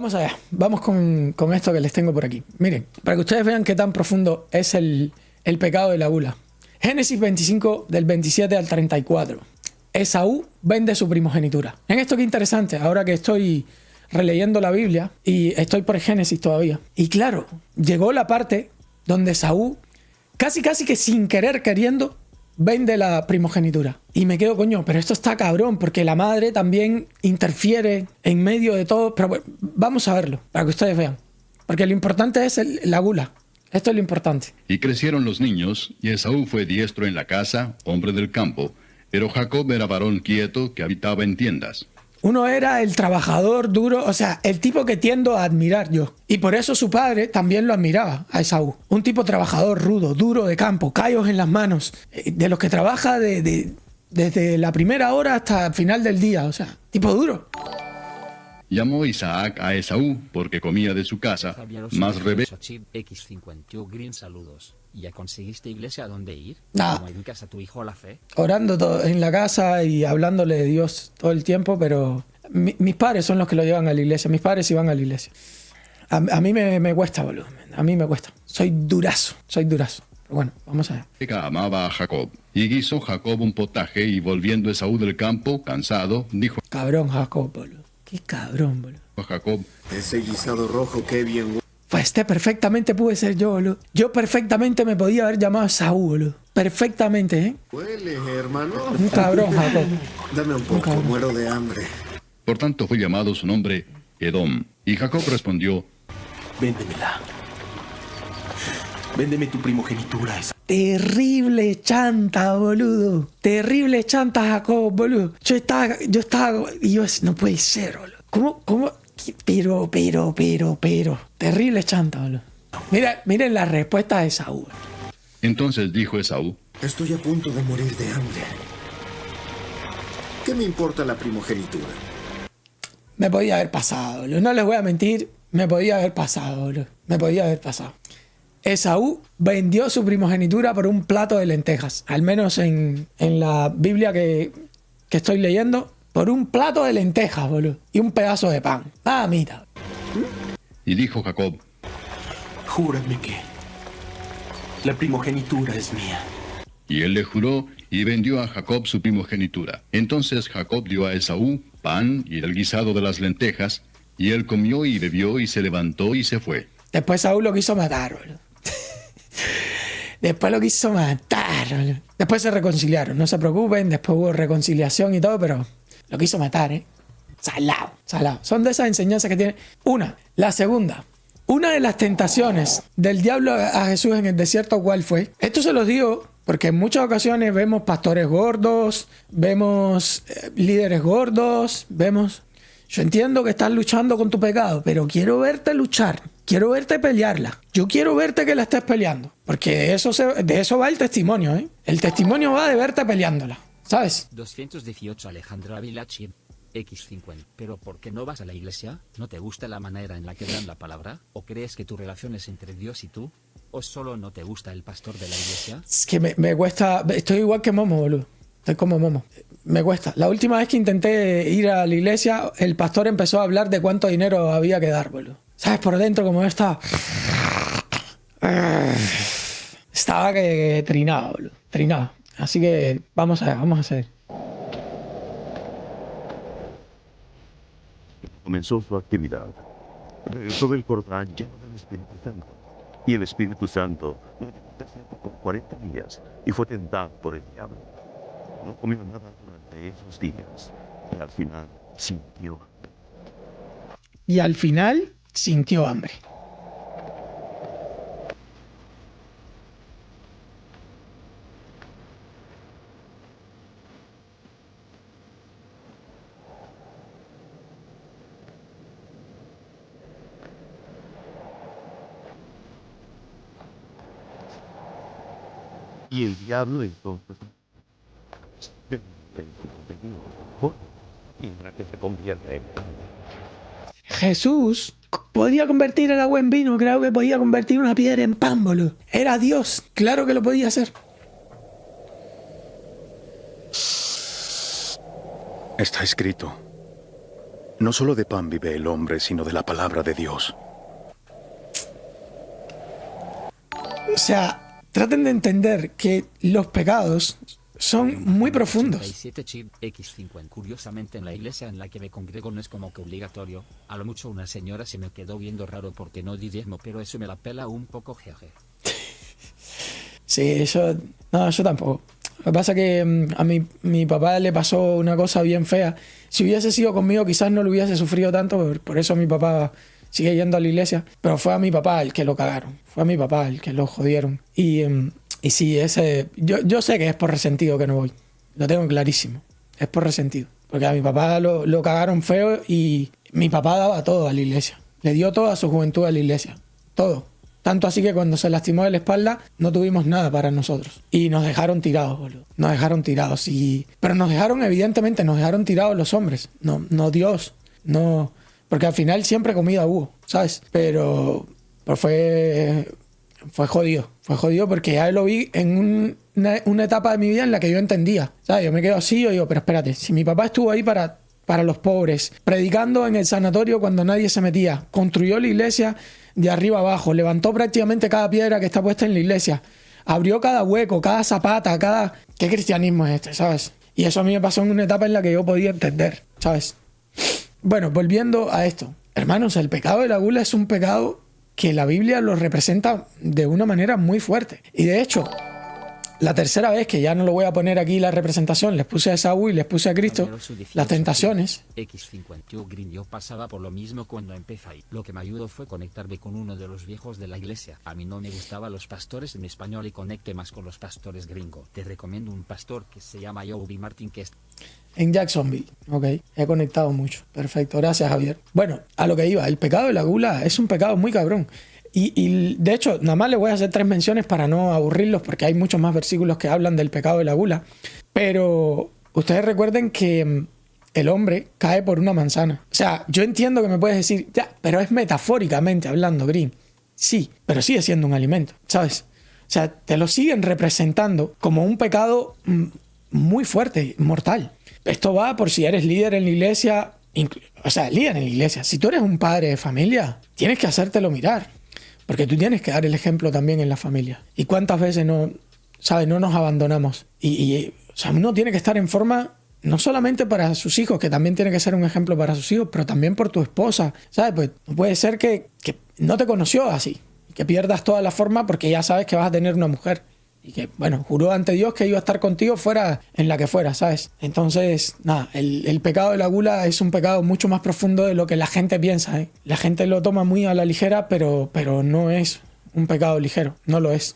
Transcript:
Vamos allá, vamos con esto que les tengo por aquí. Miren, para que ustedes vean qué tan profundo es el pecado de la gula. Génesis 25, del 27 al 34. Esaú vende su primogenitura. En esto qué interesante, ahora que estoy releyendo la Biblia y estoy por Génesis todavía. Y claro, llegó la parte donde Esaú, casi que sin querer queriendo, vende la primogenitura. Y me quedo, coño, pero esto está cabrón, porque la madre también interfiere en medio de todo. Pero bueno, vamos a verlo, para que ustedes vean. Porque lo importante es la gula. Esto es lo importante. Y crecieron los niños, y Esaú fue diestro en la casa, hombre del campo, pero Jacob era varón quieto que habitaba en tiendas. Uno era el trabajador duro, o sea, el tipo que tiendo a admirar yo. Y por eso su padre también lo admiraba a Esaú. Un tipo trabajador, rudo, duro de campo, callos en las manos, de los que trabaja desde la primera hora hasta el final del día, o sea, tipo duro. Llamó Isaac a Esaú porque comía de su casa, mas Rebeca... X50 Green, saludos. ¿Ya conseguiste iglesia a dónde ir? Nah. ¿Cómo educas a tu hijo a la fe? Orando en la casa y hablándole de Dios todo el tiempo, pero mis padres son los que lo llevan a la iglesia. Mis padres iban a la iglesia. A mí me cuesta, boludo. A mí me cuesta. Soy durazo. Pero bueno, vamos a ver. Rebeca amaba a Jacob, y guisó Jacob un potaje, y volviendo Esaú del campo, cansado, dijo Cabrón Jacob, boludo. Qué cabrón, boludo. a Jacob: Ese guisado rojo, qué bien. Pues perfectamente pude ser yo, boludo. Yo perfectamente me podía haber llamado Saúl, boludo. Perfectamente, ¿eh? Huele, hermano. Un cabrón, Jacob. Dame un poco, cabrón. muero de hambre. Por tanto fue llamado su nombre Edom. Y Jacob respondió: Véndemela. Véndeme tu primogenitura, esa. Terrible chanta, boludo. Terrible chanta, Jacob, boludo. Yo estaba, y yo, no puede ser, boludo. ¿Cómo? Pero. Terrible chanta, boludo. Miren la respuesta de Esaú. Entonces dijo Esaú: Estoy a punto de morir de hambre. ¿Qué me importa la primogenitura? Me podía haber pasado, boludo. No les voy a mentir. Me podía haber pasado, boludo. Esaú vendió su primogenitura por un plato de lentejas. Al menos en la Biblia que estoy leyendo, por un plato de lentejas, boludo. Y un pedazo de pan. Ah, mira. Y dijo Jacob: Júrame que la primogenitura es mía. Y él le juró, y vendió a Jacob su primogenitura. Entonces Jacob dio a Esaú pan y el guisado de las lentejas, y él comió y bebió, y se levantó y se fue. Después Saúl lo quiso matar, boludo. Boludo. Después se reconciliaron, no se preocupen. Después hubo reconciliación y todo, pero lo quiso matar, ¿eh? Salado. Son de esas enseñanzas que tiene. La segunda. Una de las tentaciones del diablo a Jesús en el desierto, ¿cuál fue? Esto se los digo porque en muchas ocasiones vemos pastores gordos, vemos líderes gordos, vemos... Yo entiendo que estás luchando con tu pecado, pero quiero verte luchar, quiero verte pelearla. Yo quiero verte que la estés peleando, porque de eso va el testimonio, ¿eh? El testimonio va de verte peleándola, ¿sabes? 218 Alejandra Vilachi X50. ¿Pero por qué no vas a la iglesia? ¿No te gusta la manera en la que dan la palabra? ¿O crees que tu relación es entre Dios y tú? ¿O solo no te gusta el pastor de la iglesia? Es que me cuesta, estoy igual que Momo, boludo. Estoy como Momo. Me cuesta. La última vez que intenté ir a la iglesia, el pastor empezó a hablar de cuánto dinero había que dar, boludo. ¿Sabes? Por dentro como estaba... Estaba que trinado, boludo. Trinado. Así que vamos a seguir. Comenzó su actividad. Regresó del Jordán lleno del Espíritu Santo. Y el Espíritu Santo por 40 días y fue tentado por el diablo. No comió nada durante esos días y al final sintió hambre. Y el diablo entonces y para que se convierte en Jesús podía convertir el agua en vino, creo que podía convertir una piedra en pan, boludo. Era Dios, claro que lo podía hacer. Está escrito: No solo de pan vive el hombre, sino de la palabra de Dios. O sea, traten de entender que los pecados son muy profundos. 87 chip X50. Curiosamente, en la iglesia en la que me congrego no es como que obligatorio. A lo mucho una señora se me quedó viendo raro porque no di diezmo, pero eso me la pela un poco, jeje. Sí, yo... No, yo tampoco. Lo que pasa es que a mi papá le pasó una cosa bien fea. Si hubiese sido conmigo, quizás no lo hubiese sufrido tanto, por eso mi papá sigue yendo a la iglesia. Pero fue a mi papá el que lo cagaron. Fue a mi papá el que lo jodieron. Y sí, yo sé que es por resentido que no voy. Lo tengo clarísimo. Es por resentido. Porque a mi papá lo cagaron feo y mi papá daba todo a la iglesia. Le dio toda su juventud a la iglesia. Todo. Tanto así que cuando se lastimó de la espalda no tuvimos nada para nosotros. Y nos dejaron tirados, boludo. Nos dejaron tirados. Pero nos dejaron, evidentemente, nos dejaron tirados los hombres. No Dios. No. Porque al final siempre comida hubo, ¿sabes? Pero fue jodido. Fue jodido porque ya lo vi en una etapa de mi vida en la que yo entendía. ¿Sabes? Yo me quedo así y yo digo, pero espérate, si mi papá estuvo ahí para los pobres, predicando en el sanatorio cuando nadie se metía, construyó la iglesia de arriba abajo, levantó prácticamente cada piedra que está puesta en la iglesia, abrió cada hueco, cada zapata, ¿Qué cristianismo es este, sabes? Y eso a mí me pasó en una etapa en la que yo podía entender, ¿sabes? Bueno, volviendo a esto. Hermanos, el pecado de la gula es un pecado que la Biblia lo representa de una manera muy fuerte. Y de hecho, la tercera vez, que ya no lo voy a poner aquí la representación, les puse a Esaú y les puse a Cristo, las tentaciones. X50 Green, yo pasaba por lo mismo cuando empecé ahí. Lo que me ayudó fue conectarme con uno de los viejos de la iglesia. A mí no me gustaban los pastores en español y conecté más con los pastores gringos. Te recomiendo un pastor que se llama Joey Martin, que es en Jacksonville. Ok, he conectado mucho. Perfecto, gracias Javier. Bueno, a lo que iba, el pecado de la gula es un pecado muy cabrón. Y de hecho, nada más le voy a hacer 3 menciones para no aburrirlos, porque hay muchos más versículos que hablan del pecado de la gula. Pero ustedes recuerden que el hombre cae por una manzana. O sea, yo entiendo que me puedes decir, ya, pero es metafóricamente hablando, Green. Sí, pero sigue siendo un alimento, ¿sabes? O sea, te lo siguen representando como un pecado muy fuerte, mortal. Esto va por si eres líder en la iglesia, o sea, líder en la iglesia. Si tú eres un padre de familia, tienes que hacértelo mirar. Porque tú tienes que dar el ejemplo también en la familia. ¿Y cuántas veces no nos abandonamos? O sea, uno tiene que estar en forma no solamente para sus hijos, que también tiene que ser un ejemplo para sus hijos, pero también por tu esposa. ¿Sabes? Pues no puede ser que no te conoció así. Que pierdas toda la forma porque ya sabes que vas a tener una mujer. Y que, bueno, juró ante Dios que iba a estar contigo fuera en la que fuera, ¿sabes? Entonces, nada, el pecado de la gula es un pecado mucho más profundo de lo que la gente piensa, ¿eh? La gente lo toma muy a la ligera, pero no es un pecado ligero, no lo es.